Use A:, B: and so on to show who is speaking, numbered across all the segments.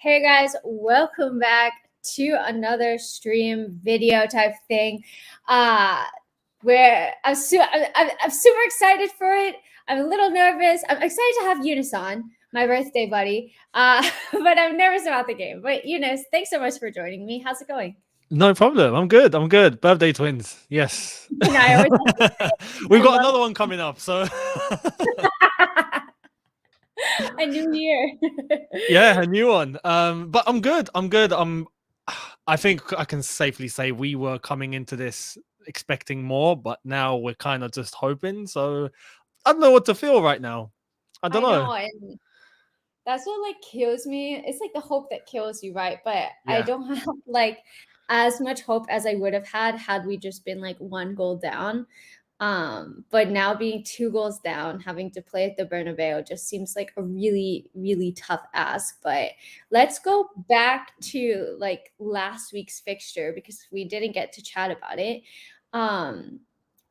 A: Hey guys, welcome back to another stream video type thing. Where I'm super excited for it. I'm a little nervous. I'm excited to have Eunice on, my birthday buddy. But I'm nervous about the game. But Eunice, thanks so much for joining me. How's it going?
B: No problem. I'm good. Birthday twins. Yes.
A: And I always have to say,
B: We've got another one coming up. So
A: a new year.
B: yeah, a new one. But I'm good. I think I can safely say we were coming into this expecting more, but now we're kind of just hoping. So I don't know what to feel right now. I don't know.
A: And that's what like kills me. It's like the hope that kills you, right? But I don't have like as much hope as I would have had we just been like 1 goal down. But now being 2 goals down, having to play at the Bernabeu just seems like a really, really tough ask. But let's go back to like last week's fixture because we didn't get to chat about it.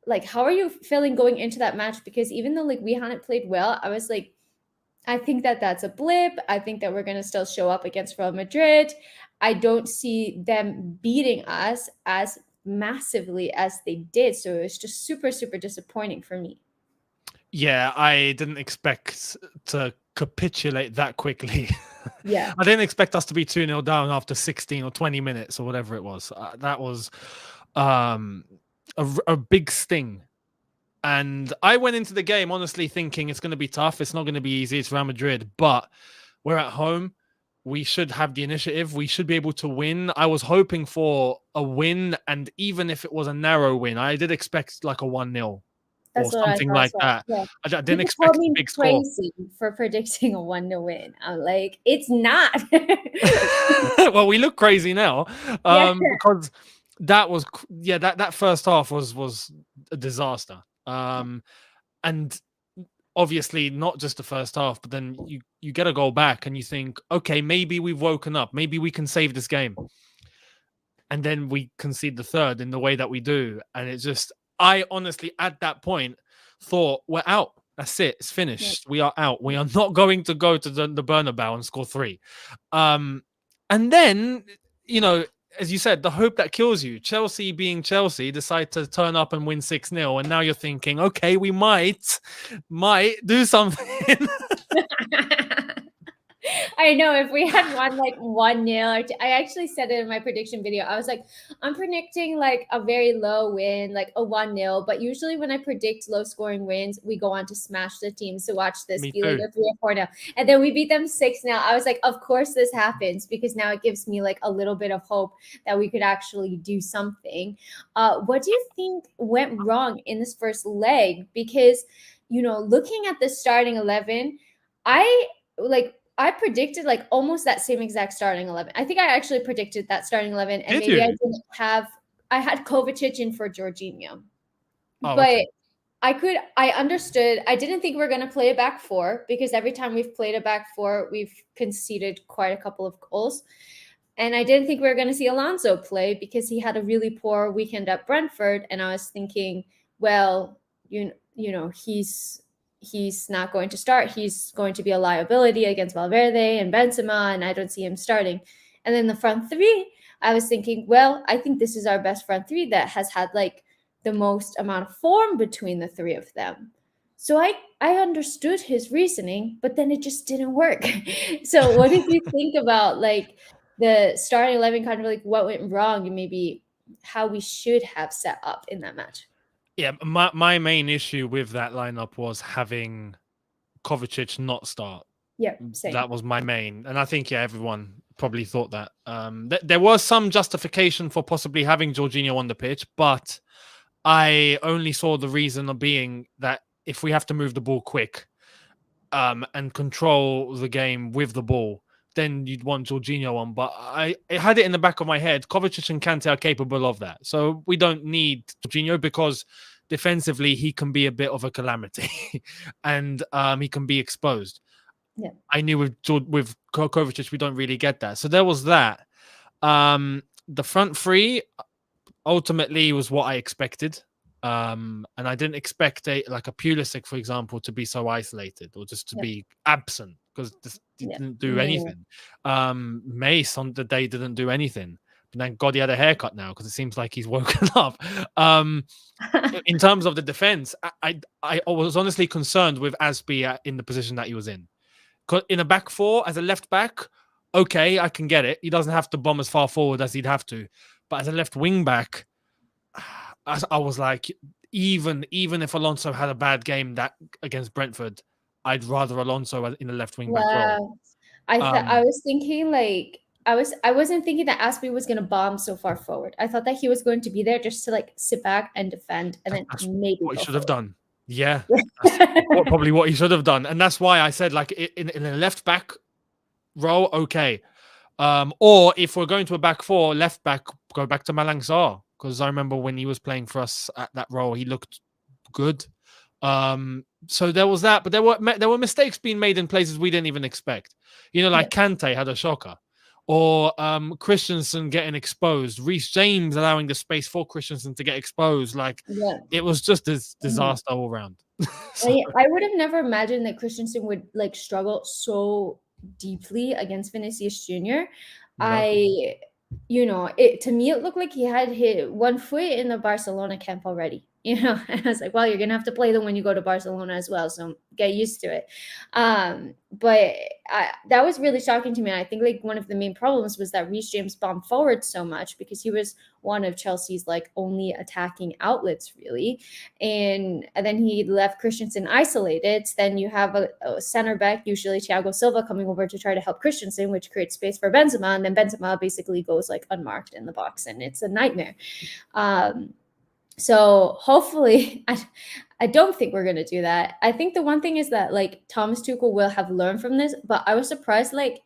A: Like, how are you feeling going into that match? Because even though like we hadn't played well, I was like, I think that that's a blip. I think that we're going to still show up against Real Madrid. I don't see them beating us as massively as they did. So it was just super, super disappointing for me.
B: Yeah, I didn't expect to capitulate that quickly.
A: Yeah.
B: I didn't expect us to be 2-0 down after 16 or 20 minutes or whatever it was. That was a big sting. And I went into the game honestly thinking it's going to be tough. It's not going to be easy. It's Real Madrid, but we're at home. We should have the initiative. We should be able to win. I was hoping for a win, and even if it was a narrow win, I did expect like a 1-0 or something like that.
A: Yeah.
B: I didn't expect a big score.
A: Crazy for predicting a 1-0 win. I'm like, it's not.
B: Well, we look crazy now because that was that first half was a disaster. And obviously not just the first half, but then you get a goal back and you think, okay, maybe we've woken up, maybe we can save this game, and then we concede the third in the way that we do, and it's just, I honestly at that point thought we're out. That's it. It's finished. We are out. We are not going to go to the Bernabeu and score 3. And then, as you said, the hope that kills you. Chelsea being Chelsea decide to turn up and win 6-0. And now you're thinking, okay, we might do something.
A: I know if we had won like 1-0, I actually said it in my prediction video. I was like, I'm predicting like a very low win, like a 1-0. But usually when I predict low scoring wins, we go on to smash the team. So watch this, be like a 3 or 4-0. And then we beat them 6-0. I was like, of course this happens, because now it gives me like a little bit of hope that we could actually do something. What do you think went wrong in this first leg? Because, looking at the starting 11, I predicted like almost that same exact starting 11. I think I actually predicted that starting 11, and maybe I had Kovacic in for Jorginho. But okay. I understood. I didn't think we were going to play a back 4, because every time we've played a back 4, we've conceded quite a couple of goals. And I didn't think we were going to see Alonso play because he had a really poor weekend at Brentford. And I was thinking, well, he's not going to start. He's going to be a liability against Valverde and Benzema, and I don't see him starting. And then the front 3, I was thinking, well, I think this is our best front 3 that has had like the most amount of form between the 3 of them. So I understood his reasoning, but then it just didn't work. So what did you think about like the starting 11, kind of like what went wrong and maybe how we should have set up in that match?
B: Yeah, my main issue with that lineup was having Kovacic not start.
A: Yeah, same.
B: That was my main. And I think, everyone probably thought that. There was some justification for possibly having Jorginho on the pitch, but I only saw the reason of being that if we have to move the ball quick and control the game with the ball, then you'd want Jorginho on. But I had it in the back of my head, Kovacic and Kante are capable of that. So we don't need Jorginho because defensively he can be a bit of a calamity and he can be exposed.
A: Yeah.
B: I knew with Kovacic we don't really get that. So there was that. The front 3 ultimately was what I expected. And I didn't expect a Pulisic, for example, to be so isolated or just to be absent. because he didn't do anything. Mace on the day didn't do anything. But thank God he had a haircut now, because it seems like he's woken up. In terms of the defense, I was honestly concerned with Aspi in the position that he was in. In a back four, as a left back, okay, I can get it. He doesn't have to bomb as far forward as he'd have to. But as a left wing back, I was like, even if Alonso had a bad game that against Brentford, I'd rather Alonso in the left wing back role.
A: I was thinking like I wasn't thinking that Aspi was going to bomb so far forward. I thought that he was going to be there just to like sit back and defend, and then maybe
B: what he should have done.
A: Yeah,
B: probably what he should have done, and that's why I said like in a left back role, okay. Or if we're going to a back four, left back, go back to Malang Sarr, because I remember when he was playing for us at that role, he looked good. So there was that, but there were mistakes being made in places we didn't even expect. You know, like Kante had a shocker, or Christensen getting exposed, Reece James allowing the space for Christensen to get exposed. Like it was just this disaster all around.
A: I would have never imagined that Christensen would like struggle so deeply against Vinicius Jr. To me, it looked like he had hit one foot in the Barcelona camp already. And I was like, well, you're going to have to play them when you go to Barcelona as well. So get used to it. But that was really shocking to me. And I think like one of the main problems was that Reece James bombed forward so much because he was one of Chelsea's like only attacking outlets really. And then he left Christensen isolated. Then you have a center back, usually Thiago Silva, coming over to try to help Christensen, which creates space for Benzema. And then Benzema basically goes like unmarked in the box, and it's a nightmare. So hopefully, I don't think we're going to do that. I think the one thing is that like Thomas Tuchel will have learned from this, but I was surprised like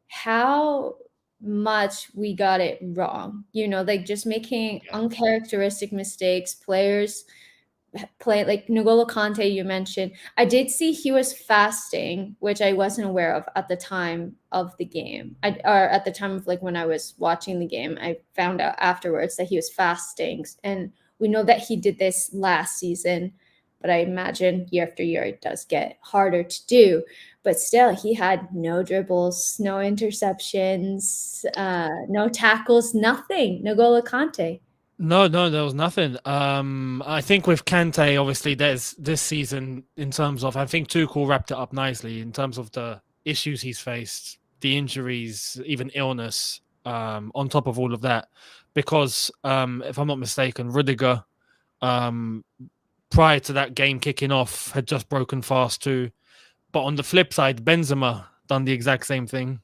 A: how much we got it wrong, like just making uncharacteristic mistakes. Players play like N'Golo Kante, you mentioned. I did see he was fasting, which I wasn't aware of at the time of the game. Or at the time of like when I was watching the game, I found out afterwards that he was fasting. And we know that he did this last season, but I imagine year after year it does get harder to do. But still, he had no dribbles, no interceptions, no tackles, nothing. N'Golo Kante.
B: No, there was nothing. I think with Kante, obviously, there's this season in terms of, I think Tuchel wrapped it up nicely in terms of the issues he's faced, the injuries, even illness, on top of all of that. Because if I'm not mistaken, Rudiger, prior to that game kicking off, had just broken fast too. But on the flip side, Benzema done the exact same thing.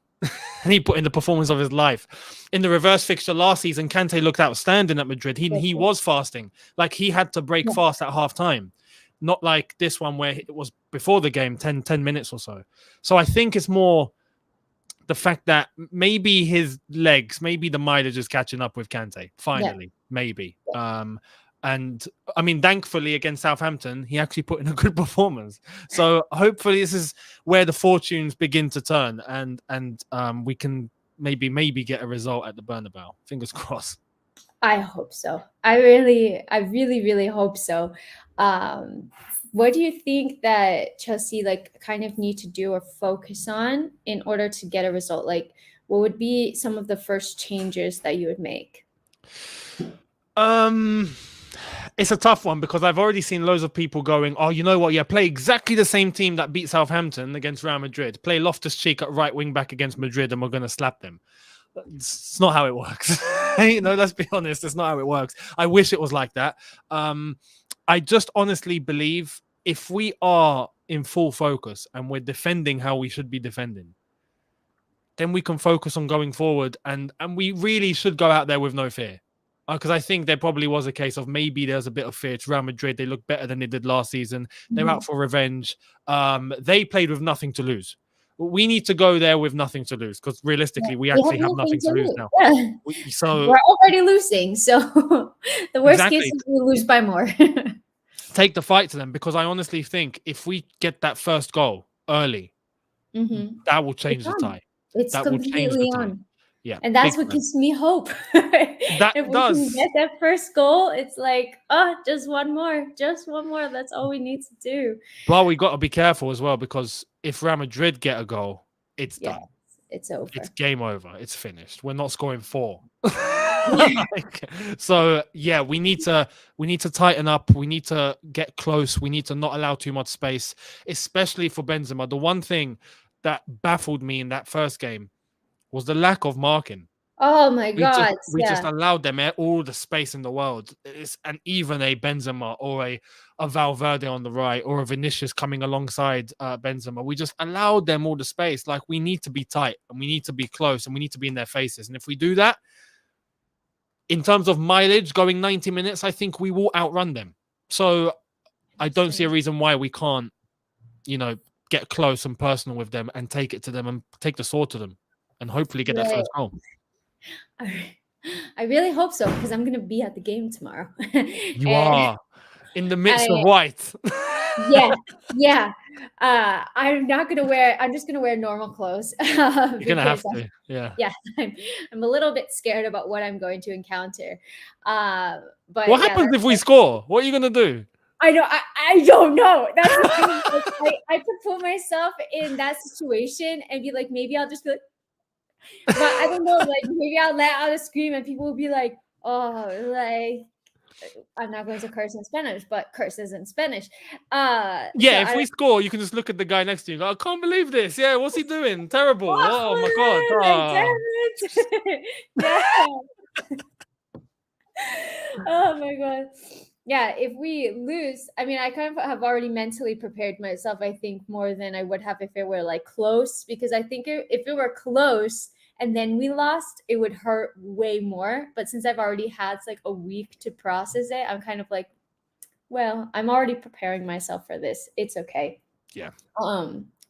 B: And he put in the performance of his life. In the reverse fixture last season, Kante looked outstanding at Madrid. He was fasting. Like he had to break fast at half time. Not like this one where it was before the game, 10 minutes or so. So I think it's more the fact that maybe his legs, maybe the mileage is catching up with Kante. Finally, maybe. And I mean, thankfully against Southampton, he actually put in a good performance. So hopefully this is where the fortunes begin to turn, and we can maybe get a result at the Bernabeu. Fingers crossed.
A: I hope so. I really, really hope so. What do you think that Chelsea like kind of need to do or focus on in order to get a result? Like, what would be some of the first changes that you would make?
B: It's a tough one because I've already seen loads of people going, oh, you know what? Yeah, play exactly the same team that beat Southampton against Real Madrid. Play Loftus-Cheek at right wing back against Madrid and we're going to slap them. It's not how it works. Let's be honest. It's not how it works. I wish it was like that. I just honestly believe if we are in full focus and we're defending how we should be defending, then we can focus on going forward. And we really should go out there with no fear. Because I think there probably was a case of maybe there's a bit of fear. It's Real Madrid. They look better than they did last season. They're out for revenge. They played with nothing to lose. We need to go there with nothing to lose because realistically, we actually have nothing to lose now.
A: Yeah.
B: So
A: we're already losing. So the worst case is we lose by more.
B: Take the fight to them because I honestly think if we get that first goal early, that will change the tie.
A: It's completely on.
B: Yeah,
A: and that's what gives me hope. If we can get that first goal, it's like, just one more. That's all we need to do.
B: But we got to be careful as well because if Real Madrid get a goal, it's done.
A: It's over.
B: It's game over. It's finished. We're not scoring 4. Like, so yeah, we need to tighten up. We need to get close. We need to not allow too much space, especially for Benzema. The one thing that baffled me in that first game was the lack of marking.
A: Oh my God!
B: We just allowed them all the space in the world. And even a Benzema or a Valverde on the right or a Vinicius coming alongside Benzema, we just allowed them all the space. Like, we need to be tight and we need to be close and we need to be in their faces. And if we do that, in terms of mileage, going 90 minutes, I think we will outrun them. So I don't see a reason why we can't, get close and personal with them and take it to them and take the sword to them and hopefully get that first goal.
A: I really hope so, because I'm going to be at the game tomorrow.
B: You are in the midst of white.
A: Yeah. I'm not going to wear, I'm just going to wear normal clothes.
B: You're going to have to. Yeah.
A: I'm a little bit scared about what I'm going to encounter. But
B: what happens if we score? What are you going to do?
A: I know. I don't know. That's the thing. I could put myself in that situation and be like, maybe I'll just be like, but I don't know, like, maybe I'll let out a scream and people will be like, oh, like, I'm not going to curse in Spanish, but curses in Spanish.
B: If we score, you can just look at the guy next to you and go, I can't believe this. Yeah, what's he doing? Terrible. Oh my God.
A: Oh my God. Yeah, if we lose, I mean, I kind of have already mentally prepared myself, I think, more than I would have if it were like close, because I think if it were close and then we lost, it would hurt way more. But since I've already had like a week to process it, I'm kind of like, well, I'm already preparing myself for this. It's okay.
B: Yeah.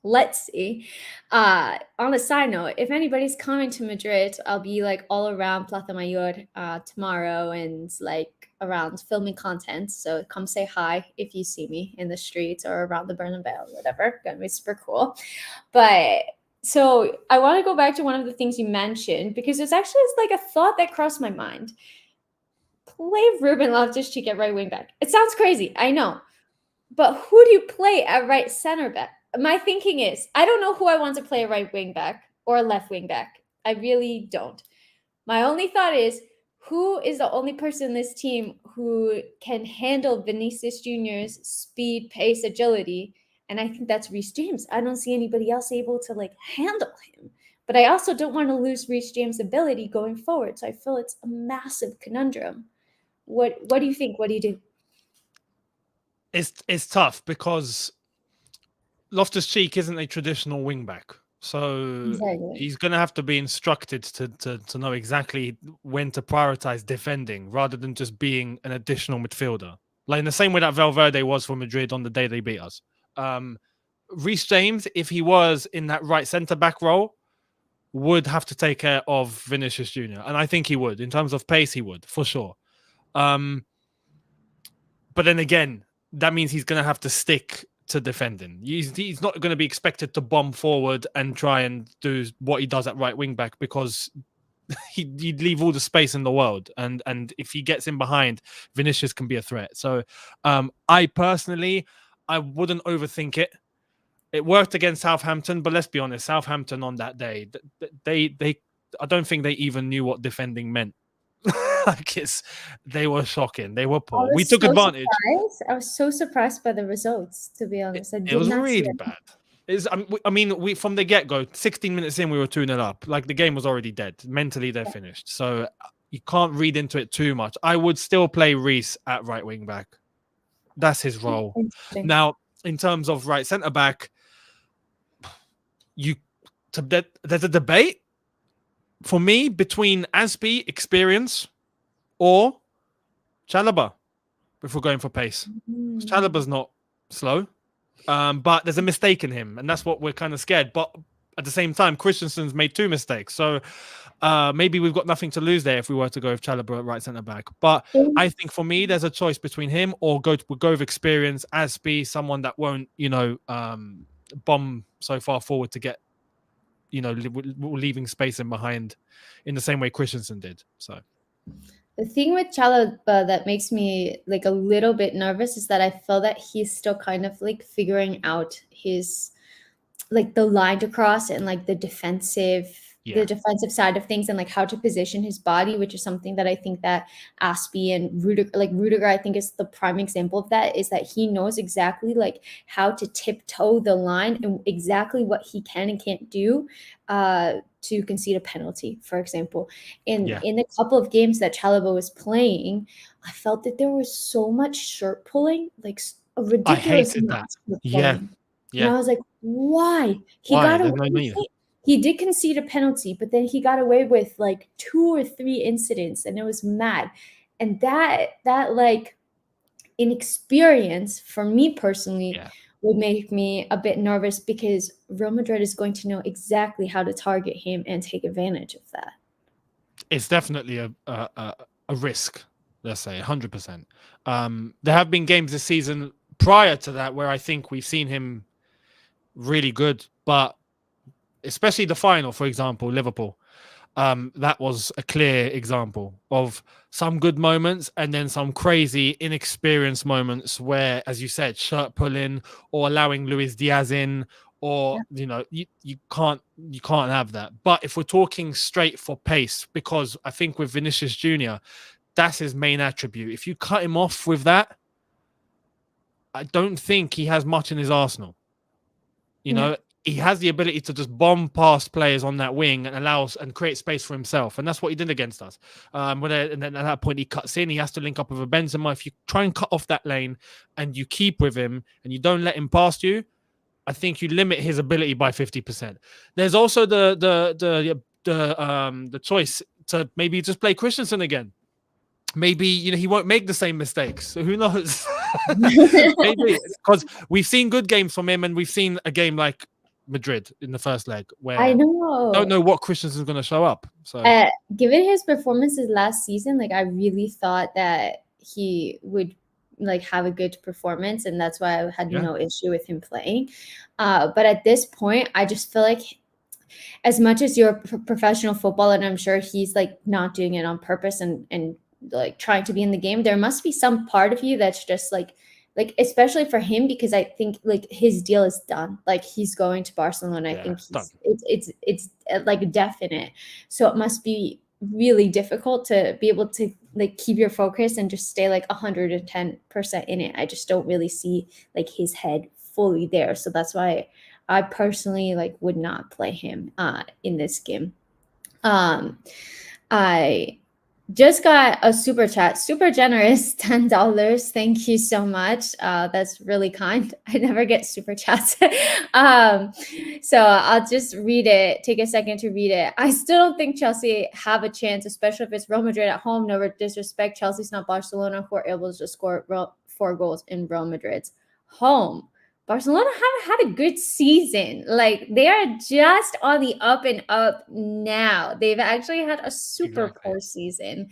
A: Let's see. On a side note, if anybody's coming to Madrid, I'll be like all around Plaza Mayor tomorrow and like around filming content. So come say hi if you see me in the streets or around the Bernabeu, whatever. Gonna be super cool. But so I want to go back to one of the things you mentioned, because it's actually like a thought that crossed my mind. Play Ruben Loftus-Cheek at right wing back. It sounds crazy, I know. But who do you play at right center back? My thinking is, I don't know who I want to play a right wing back or a left wing back. I really don't. My only thought is, who is the only person in this team who can handle Vinicius Jr.'s speed, pace, agility? And I think that's Reece James. I don't see anybody else able to like handle him. But I also don't want to lose Reece James' ability going forward. So I feel it's a massive conundrum. What do you think? What do you do?
B: It's tough because Loftus-Cheek isn't a traditional wingback. So he's going to have to be instructed to know exactly when to prioritize defending rather than just being an additional midfielder. Like in the same way that Valverde was for Madrid on the day they beat us. Reece James, if he was in that right centre-back role, would have to take care of Vinicius Jr. And I think he would. In terms of pace, he would, for sure. But then again, that means he's going to have to stick to defending. He's not going to be expected to bomb forward and try and do what he does at right wing back, because he'd leave all the space in the world. And if he gets in behind, Vinicius can be a threat. So I personally, I wouldn't overthink it. It worked against Southampton, but let's be honest, Southampton on that day, they I don't think they even knew what defending meant. Like they were shocking. They were poor. We took advantage.
A: I was so surprised by the results, to be honest.
B: It was really bad. I mean, we from the get-go, 16 minutes in, we were 2-0 up. Like the game was already dead. Mentally, they're finished. So you can't read into it too much. I would still play Reece at right wing back. That's his role. Now, in terms of right centre back, there's a debate for me between Aspie experience or Chalobah, if we're going for pace. Chalobah's not slow, but there's a mistake in him, and that's what we're kind of scared. But at the same time, Christensen's made 2 mistakes, so maybe we've got nothing to lose there if we were to go with Chalobah at right centre back. But I think for me, there's a choice between him or go with experience, Aspie, someone that won't, bomb so far forward to get, leaving space in behind in the same way Christensen did. So
A: the thing with Chalobah that makes me like a little bit nervous is that I feel that he's still kind of like figuring out his like the line to cross and like the defensive side of things and like how to position his body, which is something that I think that Aspie and Rudiger, I think is the prime example of that, is that he knows exactly like how to tiptoe the line and exactly what he can and can't do to concede a penalty, for example. In a couple of games that Chalobah was playing, I felt that there was so much shirt pulling, like a
B: I
A: ridiculous
B: hated
A: amount
B: that.
A: of shirt
B: Yeah.
A: pulling. And I
B: Yeah.
A: was like, why? He
B: Why?
A: got
B: There's
A: away
B: no
A: with
B: need.
A: it. He did concede a penalty, but then he got away with like 2 or 3 incidents, and it was mad. And that like inexperience for me personally would make me a bit nervous, because Real Madrid is going to know exactly how to target him and take advantage of that.
B: It's definitely a risk, let's say 100%. There have been games this season prior to that where I think we've seen him really good, but especially the final, for example, Liverpool. That was a clear example of some good moments and then some crazy inexperienced moments where, as you said, shirt pulling or allowing Luis Diaz in, or you can't have that. But if we're talking straight for pace, because I think with Vinicius Jr., that's his main attribute. If you cut him off with that, I don't think he has much in his arsenal. He has the ability to just bomb past players on that wing and allows and create space for himself. And that's what he did against us. And then at that point, he cuts in. He has to link up with a Benzema. If you try and cut off that lane and you keep with him and you don't let him past you, I think you limit his ability by 50%. There's also the choice to maybe just play Christensen again. Maybe he won't make the same mistakes. So who knows? Maybe, because we've seen good games from him, and we've seen a game like Madrid in the first leg where
A: I know.
B: don't know what Christensen's going to show up. So
A: given his performances last season, like I really thought that he would like have a good performance, and that's why I had no issue with him playing. But at this point, I just feel like, as much as you're a professional footballer, and I'm sure he's like not doing it on purpose and like trying to be in the game, there must be some part of you that's just like especially for him, because I think like his deal is done. Like he's going to Barcelona. I think it's like definite. So it must be really difficult to be able to like keep your focus and just stay like 110% in it. I just don't really see like his head fully there. So that's why I personally like would not play him in this game. I just got a super chat, super generous, $10. Thank you so much. That's really kind. I never get super chats. So I'll just read it, take a second to read it. I still don't think Chelsea have a chance, especially if it's Real Madrid at home. No disrespect. Chelsea's not Barcelona, who are able to just score 4 goals in Real Madrid's home. Barcelona haven't had a good season. Like they are just on the up and up now. They've actually had a super poor season.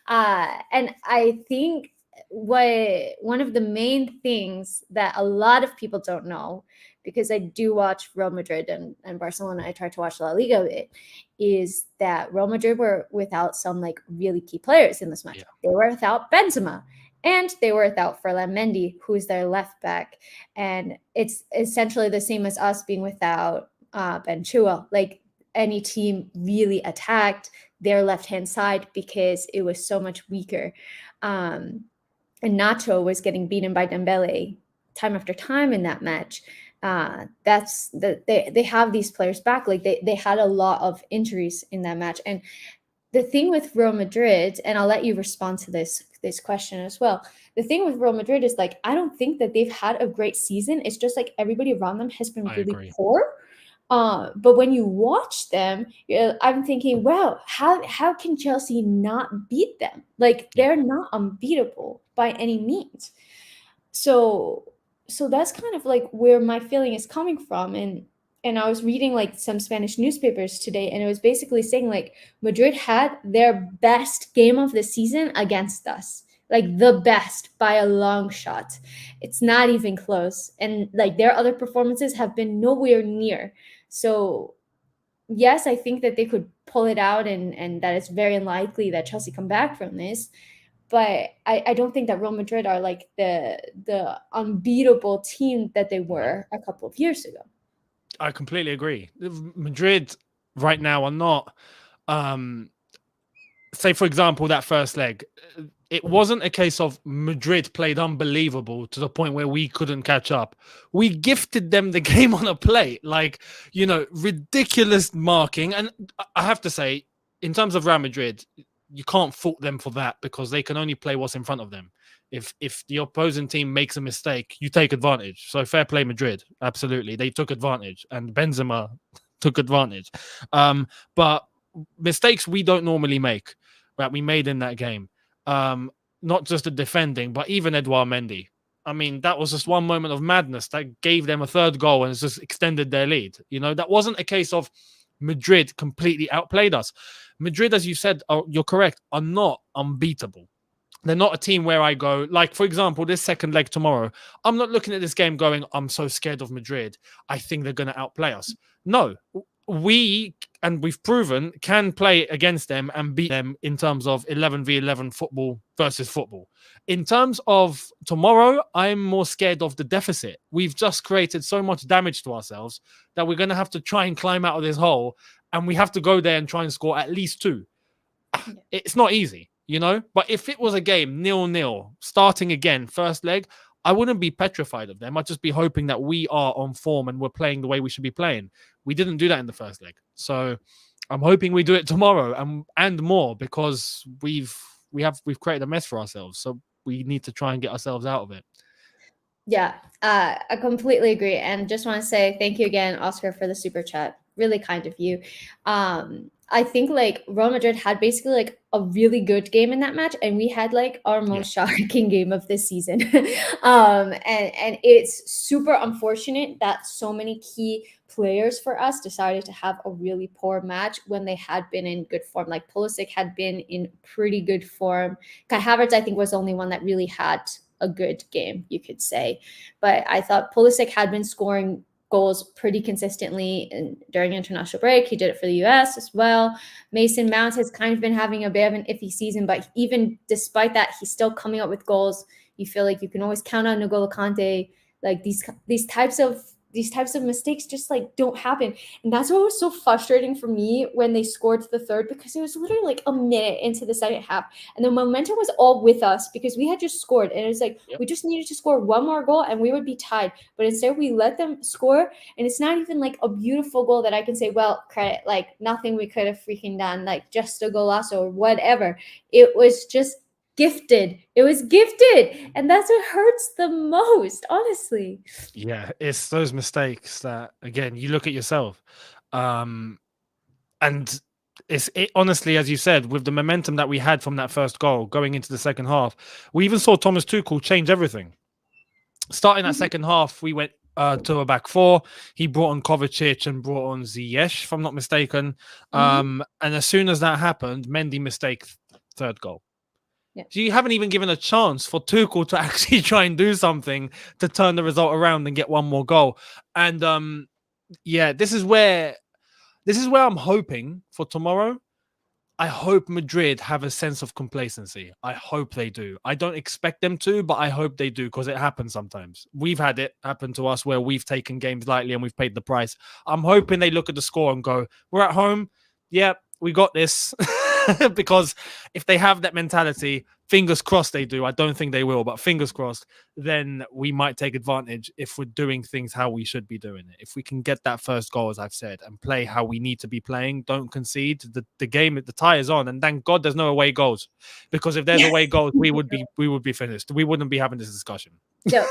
A: And I think one of the main things that a lot of people don't know, because I do watch Real Madrid and Barcelona, I try to watch La Liga a bit, is that Real Madrid were without some like really key players in this match. They were without Benzema. And they were without Ferland Mendy, who's their left back. And it's essentially the same as us being without Ben Chilwell. Like any team really attacked their left-hand side because it was so much weaker. And Nacho was getting beaten by Dembele time after time in that match. They have these players back. Like they had a lot of injuries in that match. And the thing with Real Madrid, and I'll let you respond to this question as well. The thing with Real Madrid is like, I don't think that they've had a great season. It's just like everybody around them has been really poor. But when you watch them, I'm thinking, wow, how can Chelsea not beat them? Like they're not unbeatable by any means. So that's kind of like where my feeling is coming from. And I was reading like some Spanish newspapers today, and it was basically saying like Madrid had their best game of the season against us, like the best by a long shot. It's not even close. And like their other performances have been nowhere near. So yes, I think that they could pull it out, and that it's very unlikely that Chelsea come back from this. But I don't think that Real Madrid are like the unbeatable team that they were a couple of years ago.
B: I completely agree. Madrid right now are not, say for example, that first leg. It wasn't a case of Madrid played unbelievable to the point where we couldn't catch up. We gifted them the game on a plate, like, ridiculous marking. And I have to say, in terms of Real Madrid, you can't fault them for that because they can only play what's in front of them. If the opposing team makes a mistake, you take advantage. So fair play Madrid. Absolutely. They took advantage and Benzema took advantage. But mistakes we don't normally make, that we made in that game. Not just the defending, but even Edouard Mendy. I mean, that was just one moment of madness that gave them a third goal and it's just extended their lead. That wasn't a case of Madrid completely outplayed us. Madrid, as you said, you're correct, are not unbeatable. They're not a team where I go, like, for example, this second leg tomorrow, I'm not looking at this game going, I'm so scared of Madrid. I think they're going to outplay us. No, we've proven, can play against them and beat them in terms of 11v11 football versus football. In terms of tomorrow, I'm more scared of the deficit. We've just created so much damage to ourselves that we're going to have to try and climb out of this hole, and we have to go there and try and score at least 2. It's not easy, but if it was a game 0-0 starting again first leg, I wouldn't be petrified of them. I'd just be hoping that we are on form and we're playing the way we should be playing. We didn't do that in the first leg, so I'm hoping we do it tomorrow and more, because we've created a mess for ourselves, so we need to try and get ourselves out of it.
A: Yeah, I completely agree, and just want to say thank you again, Oscar, for the super chat. Really kind of you. I think like Real Madrid had basically like a really good game in that match, and we had like our most shocking game of this season. And it's super unfortunate that so many key players for us decided to have a really poor match when they had been in good form. Like Pulisic had been in pretty good form. Kai Havertz, I think, was the only one that really had a good game, you could say. But I thought Pulisic had been scoring goals pretty consistently during international break. He did it for the US as well. Mason Mount has kind of been having a bit of an iffy season, but even despite that, he's still coming up with goals. You feel like you can always count on N'Golo Kante. Like these types of mistakes just like don't happen. And that's what was so frustrating for me when they scored the third, because it was literally like a minute into the second half and the momentum was all with us because we had just scored, and it was like we just needed to score one more goal and we would be tied. But instead we let them score, and it's not even like a beautiful goal that I can say, well, credit, like nothing we could have freaking done, like just a golazo or whatever. It was just gifted. It was gifted, and that's what hurts the most, honestly.
B: Yeah, it's those mistakes that, again, you look at yourself, and it honestly, as you said, with the momentum that we had from that first goal going into the second half, we even saw Thomas Tuchel change everything. Starting that second half, we went to a back 4. He brought on Kovacic and brought on Ziyech, if I'm not mistaken. And as soon as that happened, Mendy mistake third goal. Yeah. So you haven't even given a chance for Tuchel to actually try and do something to turn the result around and get one more goal. And this is where I'm hoping for tomorrow. I hope Madrid have a sense of complacency. I hope they do. I don't expect them to, but I hope they do, because it happens sometimes. We've had it happen to us where we've taken games lightly and we've paid the price. I'm hoping they look at the score and go, we're at home. Yeah, we got this. Because if they have that mentality, fingers crossed they do. I don't think they will, but fingers crossed, then we might take advantage if we're doing things how we should be doing it. If we can get that first goal, as I've said, and play how we need to be playing, don't concede. The game, the tie is on, and thank God there's no away goals. Because if there's away goals, we would be finished. We wouldn't be having this discussion.
A: No,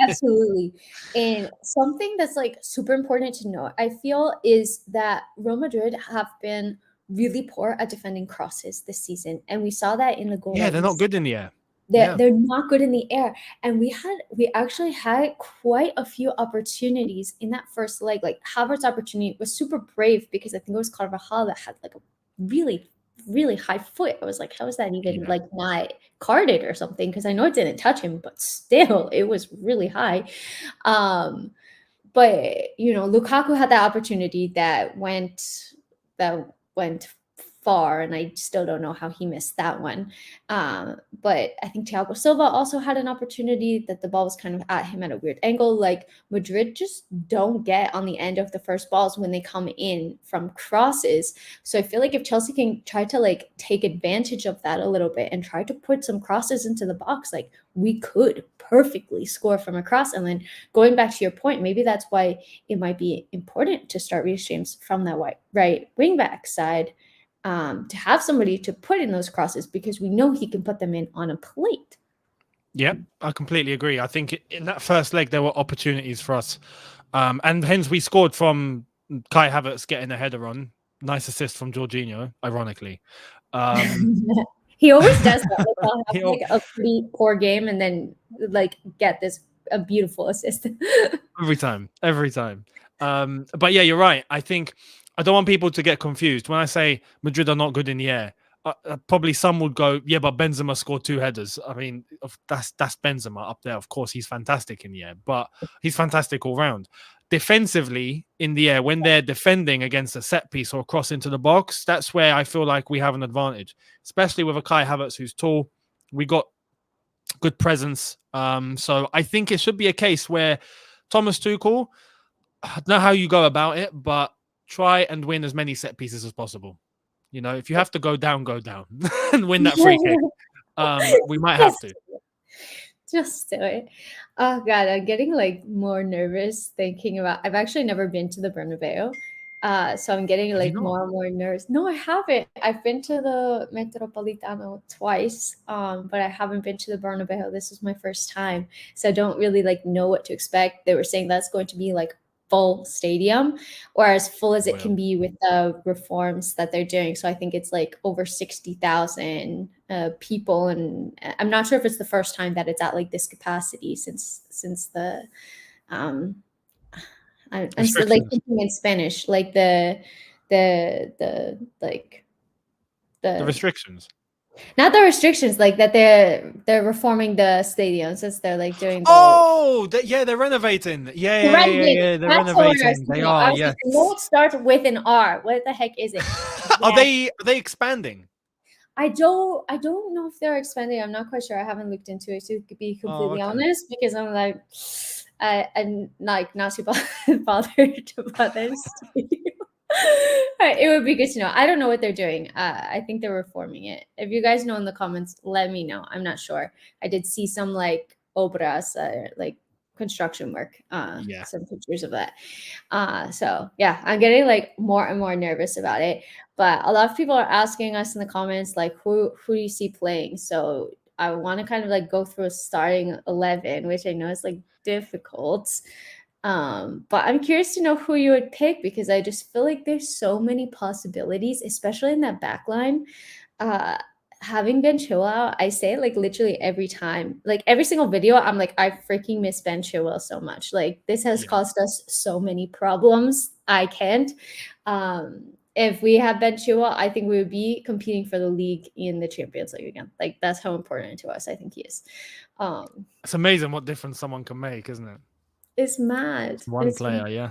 A: absolutely. And something that's like super important to know, I feel, is that Real Madrid have been really poor at defending crosses this season, and we saw that in the goal.
B: Yeah, they're not good in the air.
A: They're not good in the air, and we actually had quite a few opportunities in that first leg. Like Havertz's opportunity was super brave, because I think it was Carvajal that had like a really, really high foot. I was like, how is that even like not carded or something? Because I know it didn't touch him, but still, it was really high. But Lukaku had that opportunity that went far, and I still don't know how he missed that one. But I think Thiago Silva also had an opportunity that the ball was kind of at him at a weird angle. Like Madrid just don't get on the end of the first balls when they come in from crosses. So I feel like if Chelsea can try to like take advantage of that a little bit and try to put some crosses into the box, like we could perfectly score from a cross. And then going back to your point, maybe that's why it might be important to start Reece James from that right wing back side, to have somebody to put in those crosses, because we know he can put them in on a plate.
B: Yeah, I completely agree. I think in that first leg, there were opportunities for us. And hence we scored from Kai Havertz getting a header on. Nice assist from Jorginho, ironically.
A: He always does that. Like, I'll have like a pretty poor game and then like get a beautiful assist.
B: every time. But yeah, you're right. I think I don't want people to get confused. When I say Madrid are not good in the air, probably some would go, yeah, but Benzema scored 2 headers. I mean, that's Benzema up there. Of course, he's fantastic in the air, but he's fantastic all round. Defensively in the air, when they're defending against a set piece or a cross into the box, that's where I feel like we have an advantage, especially with a Kai Havertz who's tall. We got good presence. So I think it should be a case where Thomas Tuchel, I don't know how you go about it, but try and win as many set pieces as possible. You know, if you have to go down and win that free kick. We might have to.
A: Just do it. Oh God, I'm getting like more nervous thinking about. I've actually never been to the Bernabeu, so I'm getting like more and more nervous. No, I haven't. I've been to the Metropolitano twice, but I haven't been to the Bernabeu. This is my first time, so I don't really like know what to expect. They were saying that's going to be like full stadium, or as full as it can be with the reforms that they're doing. So I think it's like over 60,000 people, and I'm not sure if it's the first time that it's at like this capacity since the I'm still like thinking in Spanish, like the
B: restrictions.
A: Not the restrictions, like that they're reforming the stadium since they're like doing.
B: They're renovating. Yeah, they're renovating. They are. Yes.
A: No, it starts with an R. What the heck is it?
B: Are they expanding?
A: I don't know if they're expanding. I'm not quite sure. I haven't looked into it, to be completely honest, because I'm like, I'm like not too bothered about this. It would be good to know. I don't know what they're doing. I think they're reforming it. If you guys know in the comments, let me know. I'm not sure. I did see some like obras, like construction work. Some pictures of that. So yeah, I'm getting like more and more nervous about it. But a lot of people are asking us in the comments like, who do you see playing? So I want to kind of like go through a starting 11, which I know is like difficult. But I'm curious to know who you would pick, because I just feel like there's so many possibilities, especially in that back line. Having Ben Chilwell, I say it like literally every time, like every single video, I'm like, I freaking miss Ben Chilwell so much. Like this has caused us so many problems. I can't. If we had Ben Chilwell, I think we would be competing for the league in the Champions League again. Like that's how important to us I think he is.
B: It's amazing what difference someone can make, isn't it?
A: It's mad.
B: One player, yeah.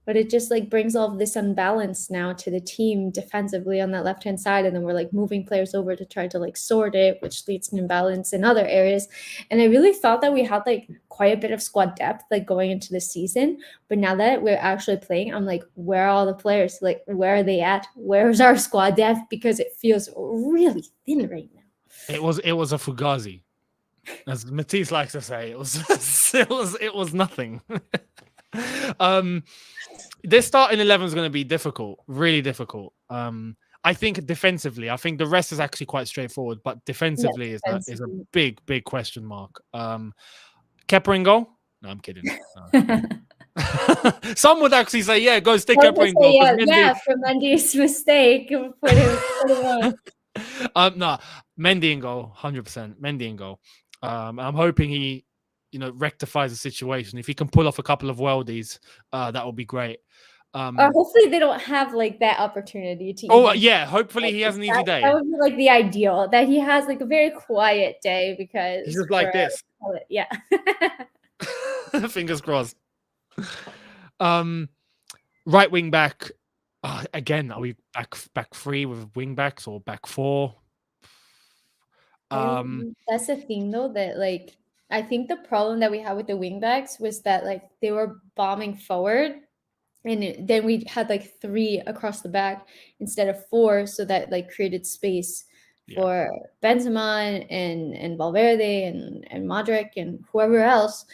A: But it just like brings all of this unbalance now to the team defensively on that left-hand side. And then we're like moving players over to try to like sort it, which leads to an imbalance in other areas. And I really thought that we had like quite a bit of squad depth like going into the season. But now that we're actually playing, I'm like, where are all the players? Like, where are they at? Where's our squad depth? Because it feels really thin right now.
B: It was a fugazi. As Matisse likes to say, it was nothing. This starting 11 is going to be difficult, really difficult. I think defensively, I think the rest is actually quite straightforward, but defensively is a big question mark. Kepa in goal? No, I'm kidding. Some would actually say, yeah, go stick Kepa in goal.
A: For Mendy's mistake. No,
B: Mendy in goal, 100%. Mendy in goal. I'm hoping he, rectifies the situation. If he can pull off a couple of worldies, that would be great.
A: Hopefully they don't have like that opportunity to.
B: Hopefully he has an easy day.
A: That would be like the ideal, that he has like a very quiet day, because
B: he's just like this.
A: Yeah.
B: Fingers crossed. Right wing back. Again, are we back three with wing backs or back four?
A: That's the thing though, that like I think the problem that we had with the wingbacks was that like they were bombing forward, and then we had like 3 across the back instead of 4, so that like created space
B: Yeah.
A: for Benzema and Valverde and Modric and whoever else.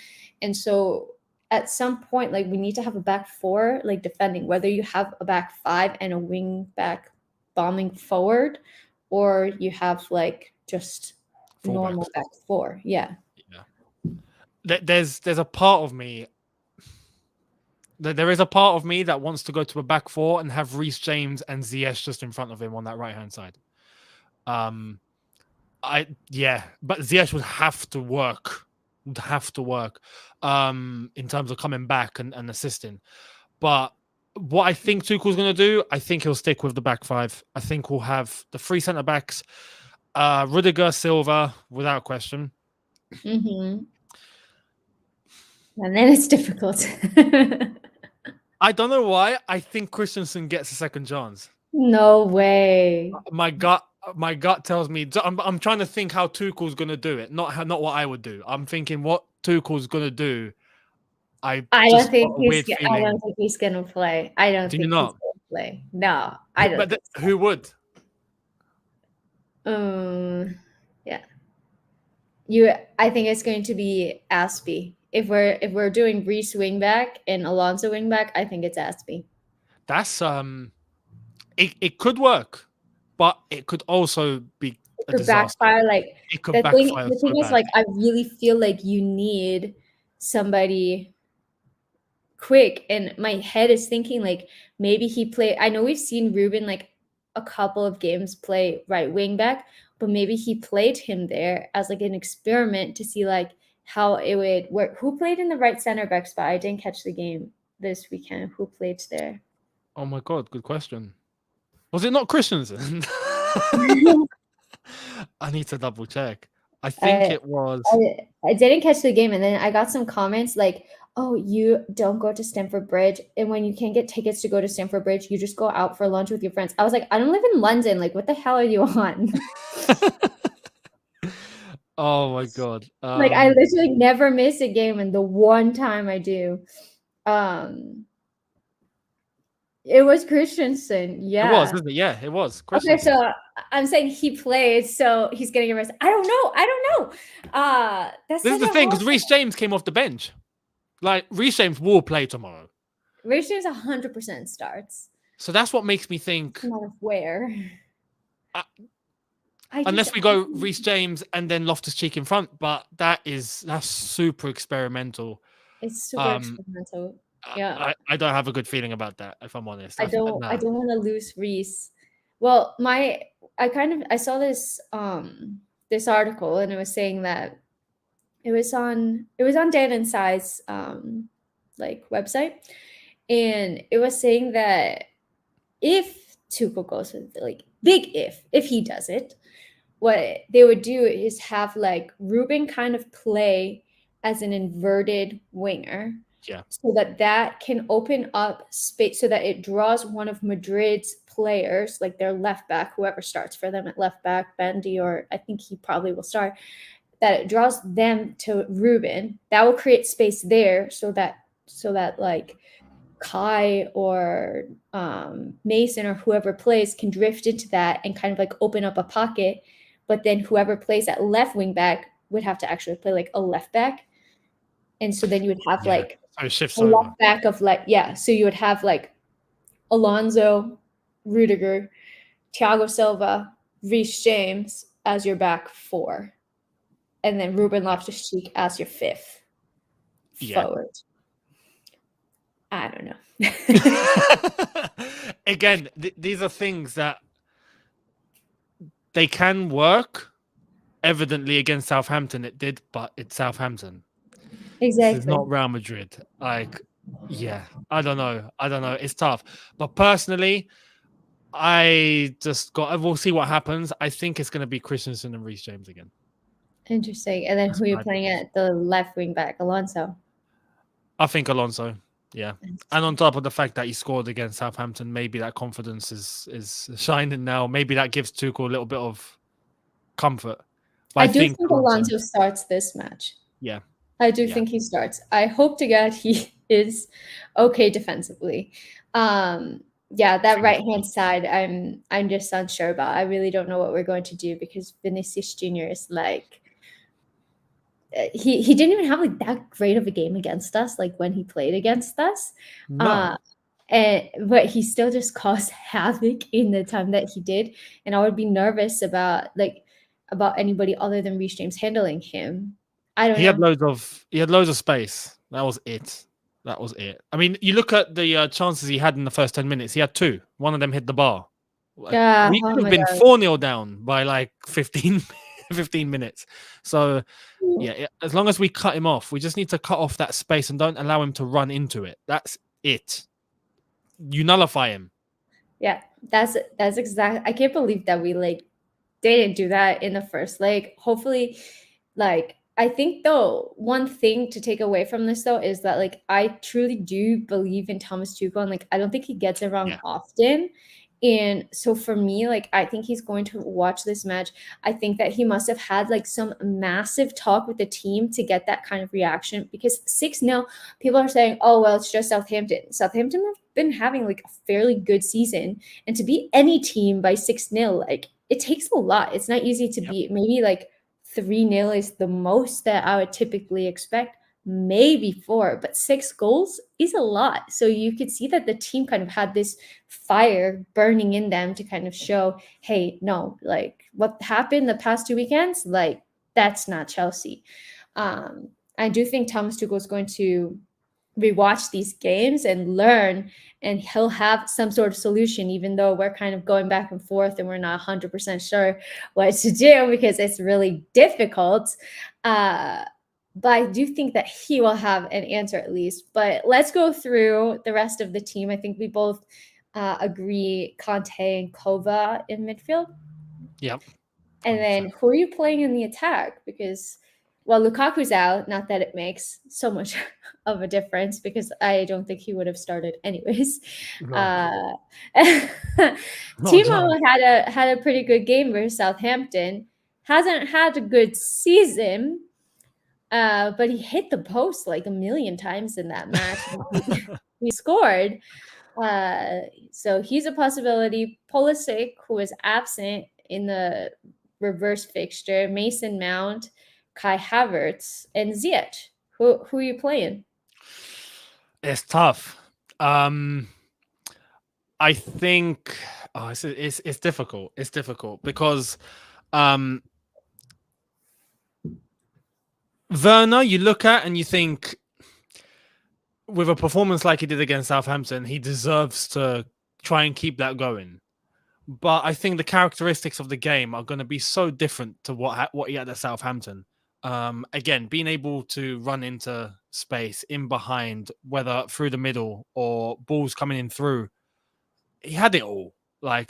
A: And so at some point, like we need to have a back 4 like defending, whether you have a back 5 and a wing back bombing forward, or you have like just normal back 4. Yeah.
B: There's a part of me. There is a part of me that wants to go to a back 4 and have Reece James and Ziyech just in front of him on that right hand side. But Ziyech would have to work. In terms of coming back and assisting. But what I think Tuchel's going to do, I think he'll stick with the back 5. I think we'll have the 3 centre backs, Rudiger, Silva, without question.
A: Mm-hmm. And then it's difficult.
B: I don't know why. I think Christensen gets a second chance.
A: No way.
B: My gut tells me. I'm trying to think how Tuchel's going to do it. Not what I would do. I'm thinking what Tuchel's going to do. I don't think
A: he's going to play. I don't think he's going to play. No, I don't.
B: But who would?
A: Yeah. I think it's going to be Aspie. If we're doing Reece wingback and Alonso wingback, I think it's Aspie.
B: That's it could work, but it could also be a disaster.
A: Backfire. Like it could backfire. The thing is, like, I really feel like you need somebody quick, and my head is thinking like maybe he play. I know we've seen Ruben like a couple of games play right wing back, but maybe he played him there as like an experiment to see like how it would work. Who played in the right center back spot? I didn't catch the game this weekend. Who played there?
B: Oh my god, good question. Was it not Christensen? I need to double check. I think it was.
A: I didn't catch the game, and then I got some comments like, "Oh, you don't go to Stamford Bridge, and when you can't get tickets to go to Stamford Bridge, you just go out for lunch with your friends." I was like, "I don't live in London. Like, what the hell are you on?"
B: Oh my god!
A: Like, I literally never miss a game, and the one time I do, it was Christensen. Yeah,
B: it was, isn't it? Yeah, it was.
A: Okay, so I'm saying he played, so he's getting arrested. I don't know.
B: This is the thing, because Reece James came off the bench. Like, Reece James will play tomorrow.
A: Reece James 100% starts.
B: So that's what makes me think.
A: Not where.
B: Unless we go Reece James and then Loftus-Cheek in front, but that's super experimental.
A: It's super experimental. Yeah,
B: I don't have a good feeling about that, if I'm honest.
A: I don't want to lose Reece. Well, I saw this this article, and it was saying that it was on Dan and Sai's like website, and it was saying that if Tuchel goes with like big if he does it, what they would do is have like Ruben kind of play as an inverted winger.
B: Yeah.
A: So that can open up space, so that it draws one of Madrid's players, like their left back, whoever starts for them at left back, Bendy, or I think he probably will start, that it draws them to Ruben. That will create space there so that like Kai or Mason or whoever plays can drift into that and kind of like open up a pocket. But then whoever plays at left wing back would have to actually play like a left back. And so then you would have like a left back of like, so you would have like Alonso, Rudiger, Thiago Silva, Reece James as your back 4. And then Ruben Loftus-Cheek as your 5th forward. I don't
B: know. Again, these are things that they can work. Evidently against Southampton it did, but it's Southampton.
A: Exactly.
B: It's not Real Madrid. Like, yeah, I don't know. It's tough. But personally, we'll see what happens. I think it's going to be Christensen and Reece James again.
A: Interesting. And then who are you playing at the left wing back? Alonso?
B: I think Alonso. Yeah. And on top of the fact that he scored against Southampton, maybe that confidence is shining now. Maybe that gives Tuchel a little bit of comfort. But
A: I do think Alonso starts this match.
B: Yeah.
A: I do think he starts. I hope to God he is okay defensively. Yeah, that right-hand side, I'm just unsure about. I really don't know what we're going to do because Vinicius Jr. is like he didn't even have like that great of a game against us, like when he played against us.
B: No.
A: But he still just caused havoc in the time that he did. And I would be nervous about anybody other than Reece James handling him. I don't know.
B: He had loads of space. That was it. I mean, you look at the chances he had in the first 10 minutes. He had 2. One of them hit the bar.
A: Yeah,
B: we could have been 4-0 down by like 15 minutes. So yeah, as long as we cut him off, we just need to cut off that space and don't allow him to run into it. That's it. You nullify him.
A: Yeah, that's exactly. I can't believe that we like didn't do that in the first leg. Hopefully, like I think though one thing to take away from this though is that like I truly do believe in Thomas Tuchel, and like I don't think he gets it wrong often. And so for me, like I think he's going to watch this match. I think that he must have had like some massive talk with the team to get that kind of reaction, because 6-0, people are saying, oh well, it's just Southampton. Southampton have been having like a fairly good season, and to beat any team by 6-0, like it takes a lot. It's not easy to beat. Maybe like 3-0 is the most that I would typically expect, maybe 4, but 6 goals is a lot. So you could see that the team kind of had this fire burning in them to kind of show, hey, no, like what happened the past 2 weekends, like that's not Chelsea. I do think Thomas Tuchel is going to rewatch these games and learn, and he'll have some sort of solution, even though we're kind of going back and forth and we're not 100% sure what to do because it's really difficult. But I do think that he will have an answer at least. But let's go through the rest of the team. I think we both agree Conte and Kova in midfield.
B: Yep. 100%.
A: And then who are you playing in the attack? Because, well, Lukaku's out. Not that it makes so much of a difference, because I don't think he would have started anyways. No. Timo had a pretty good game versus Southampton. Hasn't had a good season. But he hit the post like a million times in that match. He scored. So he's a possibility. Pulisic, who was absent in the reverse fixture, Mason Mount, Kai Havertz, and Ziyech. Who are you playing?
B: It's tough. I think it's difficult. It's difficult because Werner, you look at and you think, with a performance like he did against Southampton, he deserves to try and keep that going. But I think the characteristics of the game are going to be so different to what he had at Southampton. Again, being able to run into space in behind, whether through the middle or balls coming in through, he had it all.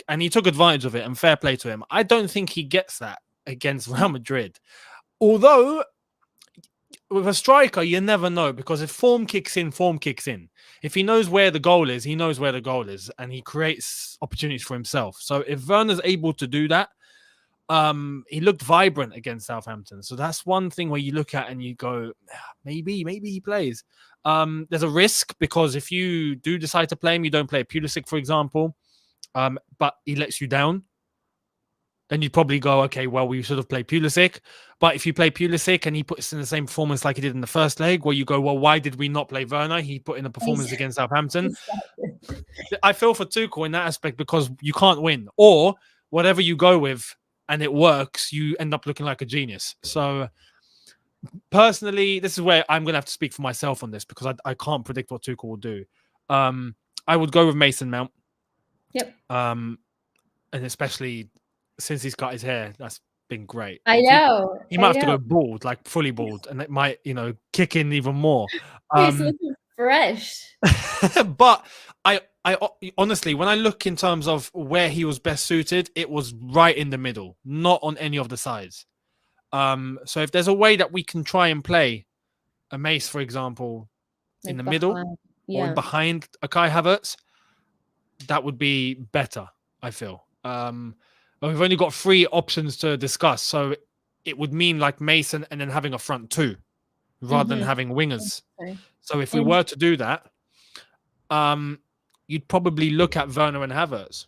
B: And he took advantage of it, and fair play to him. I don't think he gets that against Real Madrid. Although, with a striker, you never know, because if form kicks in, form kicks in. If he knows where the goal is, he knows where the goal is, and he creates opportunities for himself. So if Werner's able to do that, he looked vibrant against Southampton. So that's one thing where you look at and you go, maybe he plays. There's a risk, because if you do decide to play him, you don't play Pulisic, for example, but he lets you down. Then you'd probably go, okay, well, we should have played Pulisic. But if you play Pulisic and he puts in the same performance like he did in the first leg, where you go, well, why did we not play Werner? He put in a performance against Southampton. I feel for Tuchel in that aspect, because you can't win. Or whatever you go with and it works, you end up looking like a genius. So personally, this is where I'm going to have to speak for myself on this, because I can't predict what Tuchel will do. I would go with Mason Mount.
A: Yep.
B: And especially since he's cut his hair, that's been great.
A: I know.
B: He might have to go bald, like fully bald, and it might, kick in even more.
A: He's looking fresh.
B: But I honestly, when I look in terms of where he was best suited, it was right in the middle, not on any of the sides. So if there's a way that we can try and play a Mace, for example, in the middle, or in behind a Kai Havertz, that would be better, I feel. But we've only got 3 options to discuss, so it would mean like Mason and then having a front 2 rather than having wingers. So if we were to do that, you'd probably look at Werner and Havertz.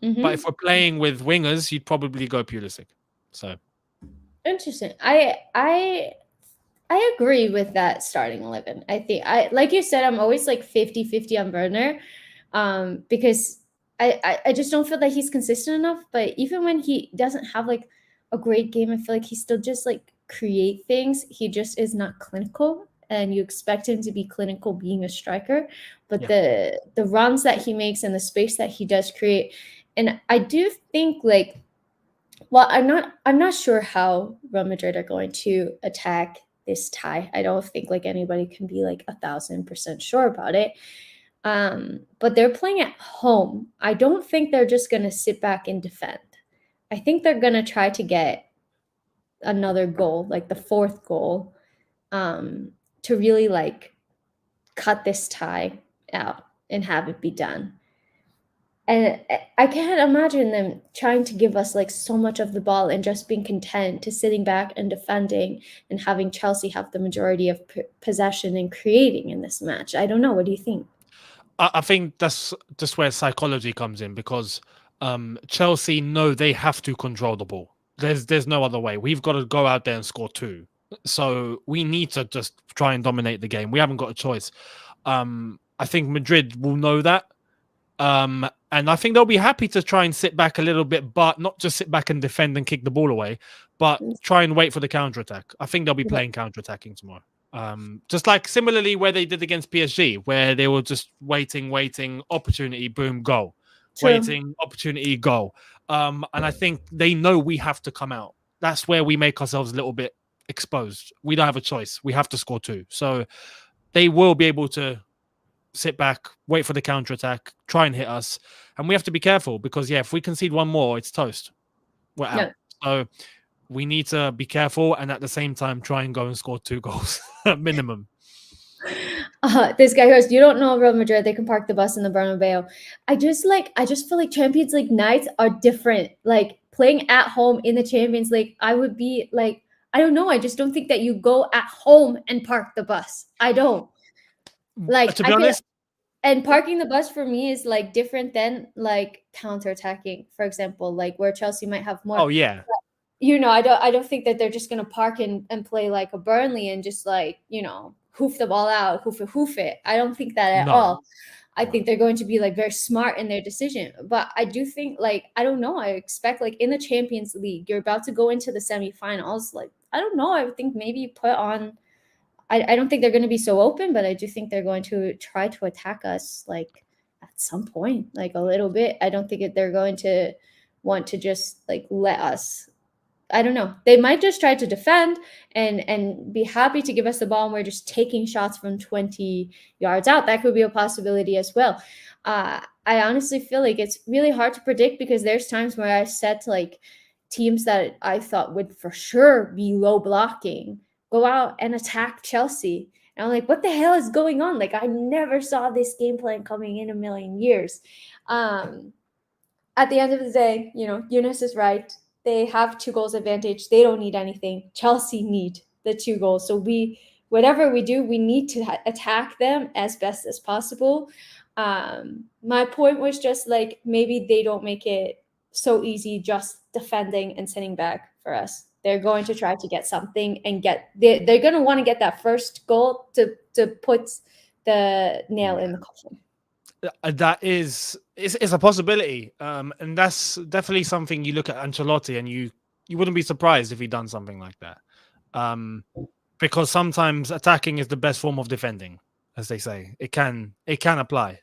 B: But if we're playing with wingers, you'd probably go Pulisic. So
A: interesting. I agree with that starting 11. I think like you said, I'm always like 50-50 on Werner, because I just don't feel that he's consistent enough. But even when he doesn't have like a great game, I feel like he still just like create things. He just is not clinical, and you expect him to be clinical being a striker. But the runs that he makes and the space that he does create, and I do think like, well, I'm not sure how Real Madrid are going to attack this tie. I don't think like anybody can be like 1,000% sure about it. But they're playing at home. I don't think they're just going to sit back and defend. I think they're going to try to get another goal, like the 4th goal, to really like cut this tie out and have it be done. And I can't imagine them trying to give us like so much of the ball and just being content to sitting back and defending and having Chelsea have the majority of possession and creating in this match. I don't know. What do you think?
B: I think that's just where psychology comes in, because Chelsea know they have to control the ball. There's no other way. We've got to go out there and score 2. So we need to just try and dominate the game. We haven't got a choice. I think Madrid will know that. And I think they'll be happy to try and sit back a little bit, but not just sit back and defend and kick the ball away, but try and wait for the counter-attack. I think they'll be playing counter-attacking tomorrow. Just like similarly where they did against PSG, where they were just waiting, opportunity, boom, goal. True. Waiting, opportunity, goal. And I think they know we have to come out. That's where we make ourselves a little bit exposed. We don't have a choice. We have to score 2. So they will be able to sit back, wait for the counter-attack, try and hit us. And we have to be careful because, if we concede 1 more, it's toast. We're out. So we need to be careful and at the same time try and go and score 2 goals minimum.
A: This guy goes, you don't know Real Madrid, they can park the bus in the Bernabeu. I just feel like Champions League nights are different. Like playing at home in the Champions League, I would be like, I don't know. I just don't think that you go at home and park the bus. I don't. Like, to be honest, and parking the bus for me is like different than like counterattacking, for example, like where Chelsea might have more.
B: Oh yeah.
A: But, I don't think that they're just gonna park and play like a Burnley and just like, hoof the ball out, hoof it. I don't think that at all. I think they're going to be like very smart in their decision. But I do think like, I don't know. I expect like in the Champions League, you're about to go into the semifinals. Like, I don't know. I would think maybe put on. I don't think they're going to be so open, but I do think they're going to try to attack us like at some point, like a little bit. I don't think they're going to want to just like let us. I don't know. They might just try to defend and be happy to give us the ball and we're just taking shots from 20 yards out. That could be a possibility as well. I honestly feel like it's really hard to predict because there's times where I set like teams that I thought would for sure be low blocking go out and attack Chelsea. And I'm like, what the hell is going on? Like, I never saw this game plan coming in a million years. At the end of the day, Eunice is right. They have 2 goals advantage. They don't need anything. Chelsea need the 2 goals. So whatever we do, we need to attack them as best as possible. My point was just like, maybe they don't make it so easy just defending and sitting back for us. They're going to try to get something and they're going to want to get that first goal to put the nail in the coffin.
B: That is a possibility. And that's definitely something you look at Ancelotti and you wouldn't be surprised if he'd done something like that. Because sometimes attacking is the best form of defending, as they say. It can apply.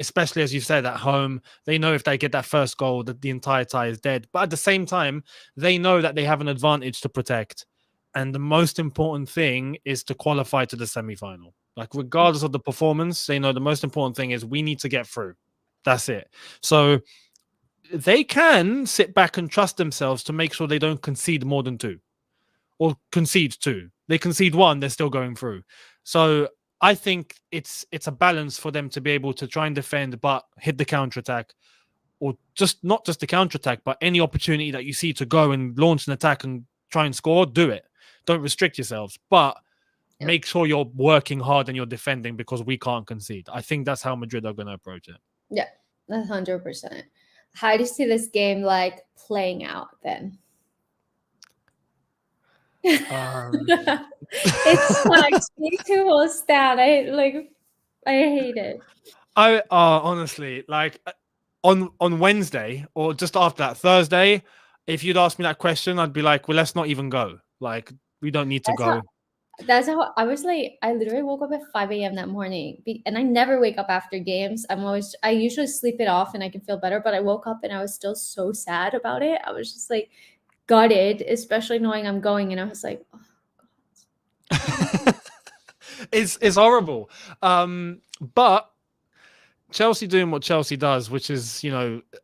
B: Especially as you said, at home, they know if they get that first goal that the entire tie is dead. But at the same time, they know that they have an advantage to protect. And the most important thing is to qualify to the semi-final. Like, regardless of the performance, they know the most important thing is we need to get through. That's it. So they can sit back and trust themselves to make sure they don't concede more than 2 or concede 2. They concede 1, they're still going through. So I think it's a balance for them to be able to try and defend, but hit the counter-attack, or just not just the counter-attack, but any opportunity that you see to go and launch an attack and try and score, do it. Don't restrict yourselves, but make sure you're working hard and you're defending, because we can't concede. I think that's how Madrid are going to approach it.
A: Yeah, 100%. How do you see this game like playing out then? It's like two will stand. I hate it.
B: I honestly, like, on Wednesday or just after that Thursday, if you'd asked me that question, I'd be like, well, let's not even go. Like, we don't need to go.
A: That's how I was like. I literally woke up at 5 a.m. that morning, and I never wake up after games. I usually sleep it off and I can feel better, but I woke up and I was still so sad about it. I was just like gutted, especially knowing I'm going, and I was like, oh,
B: God. It's horrible. But Chelsea doing what Chelsea does, which is,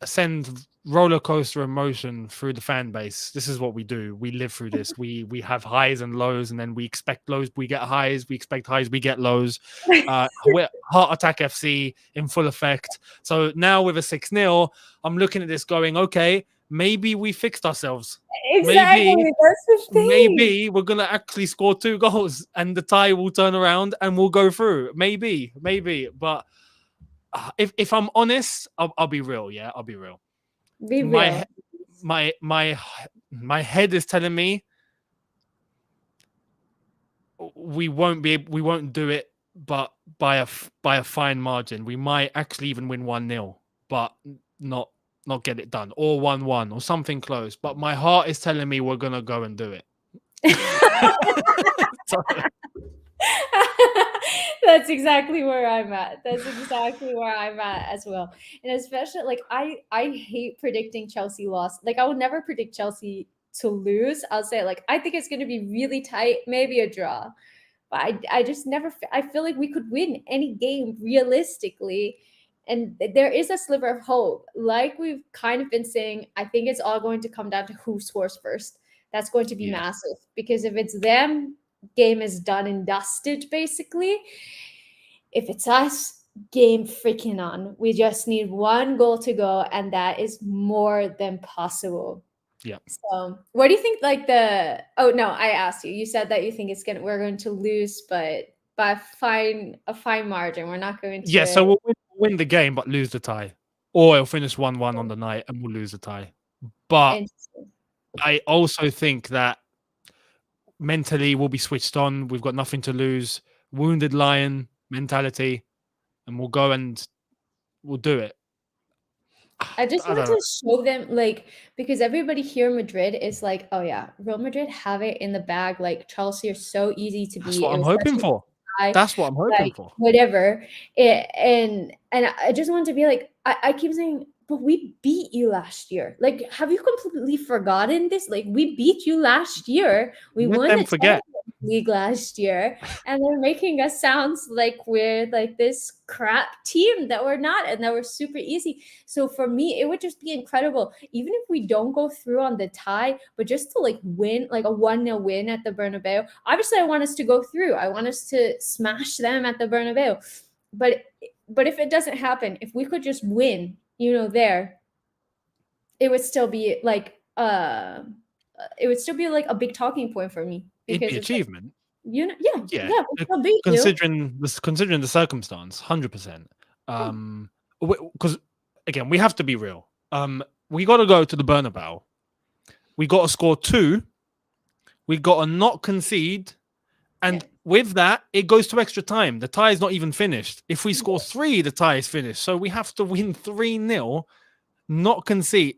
B: send roller coaster emotion through the fan base. This is what we do. We live through this. We have highs and lows, and then we expect lows, we get highs. We expect highs, we get lows. We're Heart Attack FC in full effect. So now with a 6-0, I'm looking at this going, okay, maybe we fixed ourselves.
A: Exactly. That's the thing.
B: Maybe we're gonna actually score 2 goals, and the tie will turn around and we'll go through. Maybe. But if I'm honest, I'll be real. Yeah, I'll be real.
A: Be real.
B: My head is telling me we won't do it, but by a fine margin. We might actually even win 1-0, but not get it done, or 1-1 or something close. But my heart is telling me we're gonna go and do it.
A: That's exactly where I'm at. That's exactly where I'm at as well. And especially like I hate predicting Chelsea loss. Like I would never predict Chelsea to lose. I'll say like I think it's going to be really tight, maybe a draw. But I just never I feel like we could win any game realistically. And there is a sliver of hope. Like we've kind of been saying, I think it's all going to come down to who scores first. That's going to be massive, because if it's them, game is done and dusted, basically. If it's us, game freaking on. We just need 1 goal to go, and that is more than possible.
B: Yeah.
A: So what do you think, like oh no, I asked you. You said that you think we're going to lose, but by a fine margin. We're not going to.
B: Yeah, so we'll win the game but lose the tie. Or it'll finish 1-1 on the night and we'll lose the tie. But I also think that mentally we'll be switched on. We've got nothing to lose. Wounded lion mentality, and we'll go and we'll do it.
A: I just want to show them, like, because everybody here in Madrid is like, oh yeah, Real Madrid have it in the bag. Like Chelsea are so easy to beat.
B: That's what I'm hoping for. That's what I'm hoping for.
A: Whatever. And I just want to be like, I keep saying, but we beat you last year. Like, have you completely forgotten this? Like, we beat you last year. We won the Champions League last year, and they're making us sound like we're like this crap team that we're not, and that we're super easy. So for me, it would just be incredible, even if we don't go through on the tie, but just to like win, like a 1-0 win at the Bernabeu. Obviously, I want us to go through. I want us to smash them at the Bernabeu. But if it doesn't happen, if we could just win, there, it would still be like a big talking point for me.
B: It'd be achievement.
A: Like, considering
B: the circumstance, 100%. Because again, we have to be real. We got to go to the Bernabeu. We got to score 2. We got to not concede. And with that, it goes to extra time. The tie is not even finished. If we score 3, the tie is finished. So we have to win 3-0, not concede.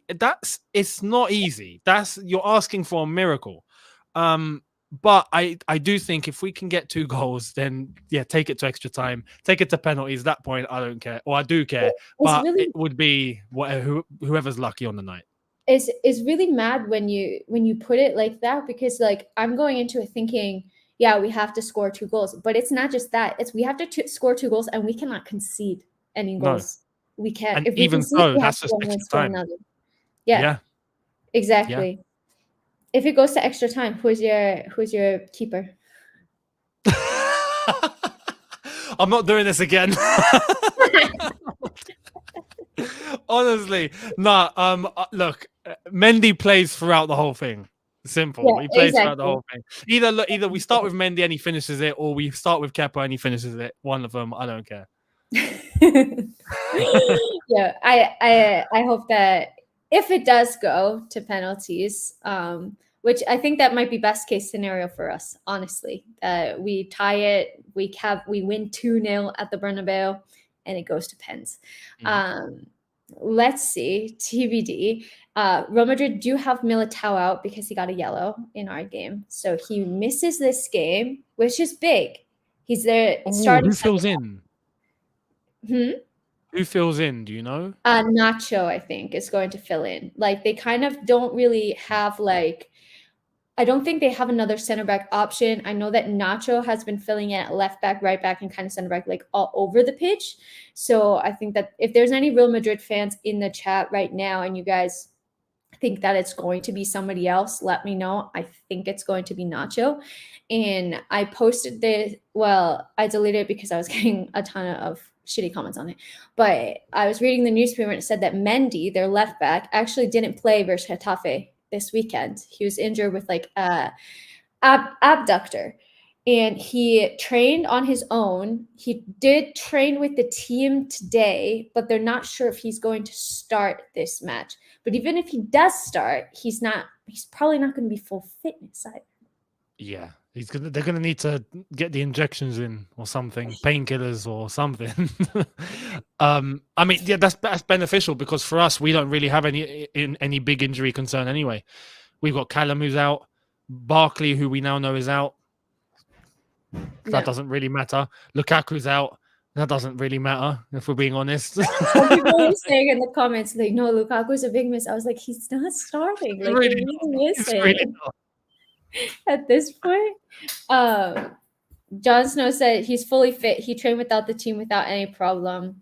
B: It's not easy. You're asking for a miracle. But I do think if we can get 2 goals, then take it to extra time, take it to penalties. At that point, I don't care, or I do care. But it would be whoever's lucky on the night.
A: It's really mad when you put it like that, because like I'm going into it thinking, we have to score 2 goals, but it's not just that. It's we have to score 2 goals, and we cannot concede any goals. No. We can't.
B: And
A: if
B: even
A: concede,
B: so, that's just extra time.
A: Yeah, exactly. Yeah. If it goes to extra time, who's your keeper?
B: I'm not doing this again. Honestly, no. Look, Mendy plays throughout the whole thing. Simple.
A: Yeah,
B: He plays throughout the
A: exactly.
B: whole thing. Either we start with Mendy and he finishes it, or we start with Kepa and he finishes it. One of them. I don't care.
A: Yeah, I hope that if it does go to penalties, which I think that might be best case scenario for us, honestly. We tie it, we win 2-0 at the Bernabeu, and it goes to pens. Let's see, TBD. Real Madrid do have Militao out because he got a yellow in our game, so he misses this game, which is big. He's there starting.
B: Who fills in?
A: Hmm?
B: Who fills in? Do you know?
A: Nacho, I think, is going to fill in. Like, they kind of don't really have, like, I don't think they have another center back option. I know that Nacho has been filling in at left back, right back, and kind of center back, like, all over the pitch. So I think that if there's any Real Madrid fans in the chat right now and you guys think that it's going to be somebody else, let me know. I think it's going to be Nacho. And I posted this, well, I deleted it because I was getting a ton of shitty comments on it. But I was reading the newspaper and it said that Mendy, their left back, actually didn't play versus Getafe this weekend. He was injured with like abductor. And he trained on his own. He did train with the team today, but they're not sure if he's going to start this match. But even if he does start, he's probably not going to be full fitness either.
B: Yeah, they're gonna need to get the injections in or something, painkillers or something. I mean, yeah, that's beneficial because for us, we don't really have any big injury concern anyway. We've got Callum who's out, Barkley, who we now know is out. That doesn't really matter. Lukaku's out. That doesn't really matter, if we're being honest.
A: Some people were saying in the comments, like, no, Lukaku's a big miss. I was like, he's not starting. Like,
B: really
A: miss it. At this point. Jon Snow said he's fully fit. He trained without the team without any problem.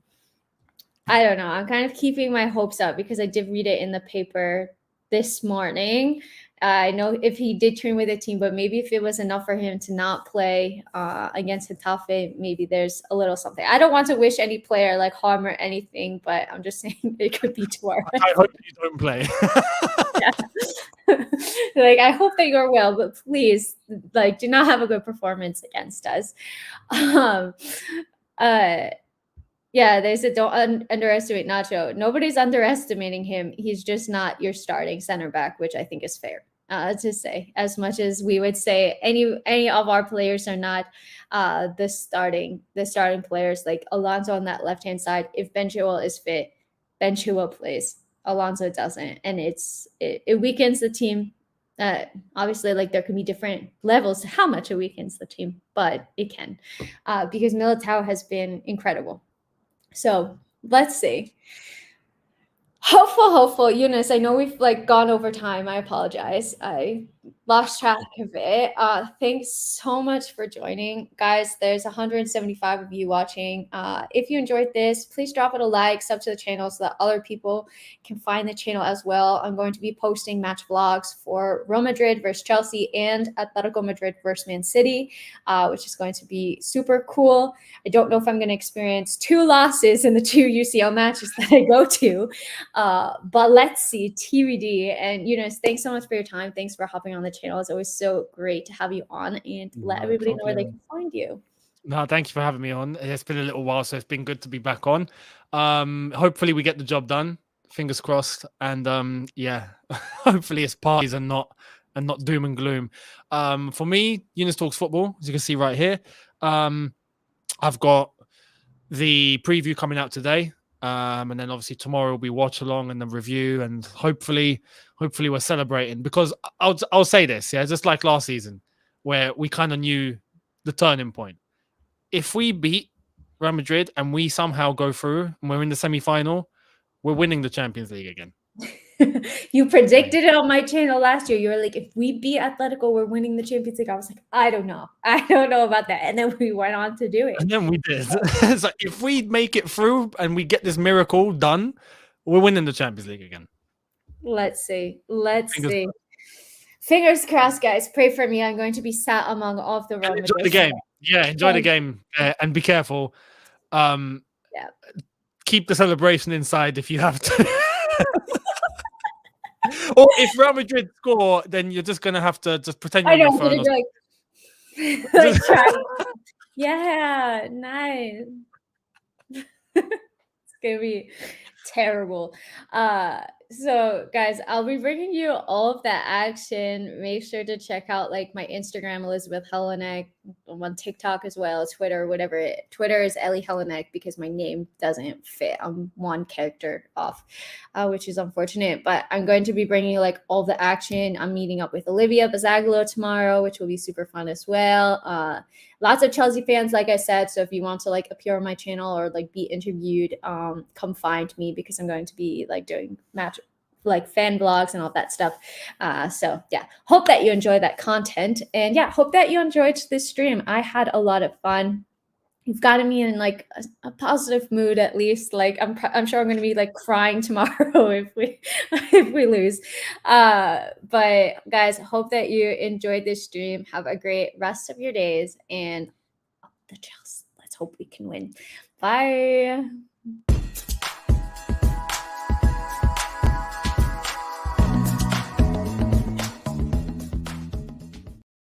A: I don't know. I'm kind of keeping my hopes up because I did read it in the paper this morning. I know if he did train with a team, but maybe if it was enough for him to not play against Getafe, maybe there's a little something. I don't want to wish any player like harm or anything, but I'm just saying it could be to our
B: I hope you don't play.
A: Like, I hope that you're well, but please, like, do not have a good performance against us. Yeah, they said don't underestimate Nacho. Nobody's underestimating him. He's just not your starting center back, which I think is fair to say. As much as we would say any of our players are not the starting players, like Alonso on that left hand side. If Ben Chilwell is fit, Ben Chilwell plays. Alonso doesn't, and it weakens the team. Obviously, like, there can be different levels to how much it weakens the team, but it can because Militao has been incredible. So let's see. Hopeful, Eunice. I know we've like gone over time. I apologize. I lost track of it. Thanks so much for joining, guys. There's 175 of you watching. If you enjoyed this, please drop it a like, sub to the channel so that other people can find the channel as well. I'm going to be posting match vlogs for Real Madrid versus Chelsea and Atletico Madrid versus Man City, which is going to be super cool. I don't know if I'm going to experience 2 losses in the 2 UCL matches that I go to. But let's see, TBD. And Eunice, thanks so much for your time. Thanks for hopping on the channel. It's always so great to have you on and let everybody know where they can find you.
B: No, thank you for having me on. It's been a little while, so it's been good to be back on. Hopefully we get the job done. Fingers crossed. And yeah, hopefully it's parties and not doom and gloom. For me, Eunice Talks Football, as you can see right here. I've got the preview coming out today. And then obviously tomorrow will be watch along and the review, and hopefully we're celebrating, because I'll say this, yeah, just like last season where we kind of knew the turning point. If we beat Real Madrid and we somehow go through and we're in the semi-final, we're winning the Champions League again.
A: You predicted it on my channel last year. You were like, if we beat Atletico, we're winning the Champions League. I was like, I don't know about that. And then we went on to do it.
B: And then we did. It's like, if we make it through and we get this miracle done, we're winning the Champions League again.
A: Let's see. Fingers crossed, guys. Pray for me. I'm going to be sat among all of the Real Madrid.
B: Enjoy the game. Yeah, enjoy the game and be careful.
A: Yeah.
B: Keep the celebration inside if you have to. Or if Real Madrid score, then you're just gonna have to just pretend you're
A: I
B: on your
A: know,
B: phone. Or
A: like try. Yeah, nice. It's gonna be terrible. So guys, I'll be bringing you all of that action. Make sure to check out like my Instagram, Elizabeth Helenek. I'm on TikTok as well, Twitter, whatever. Twitter is Ellie Helenek because my name doesn't fit. I'm one character off, which is unfortunate. But I'm going to be bringing like all the action. I'm meeting up with Olivia Bazzaglio tomorrow, which will be super fun as well. Lots of Chelsea fans, like I said. So if you want to like appear on my channel or like be interviewed, come find me because I'm going to be like doing match like fan vlogs and all that stuff. So yeah, hope that you enjoy that content, and yeah, hope that you enjoyed this stream. I had a lot of fun. You've gotten me in like a positive mood at least. Like I'm sure I'm going to be like crying tomorrow if we lose. But guys, hope that you enjoyed this stream. Have a great rest of your days, and the Chelsea. Let's hope we can win. Bye.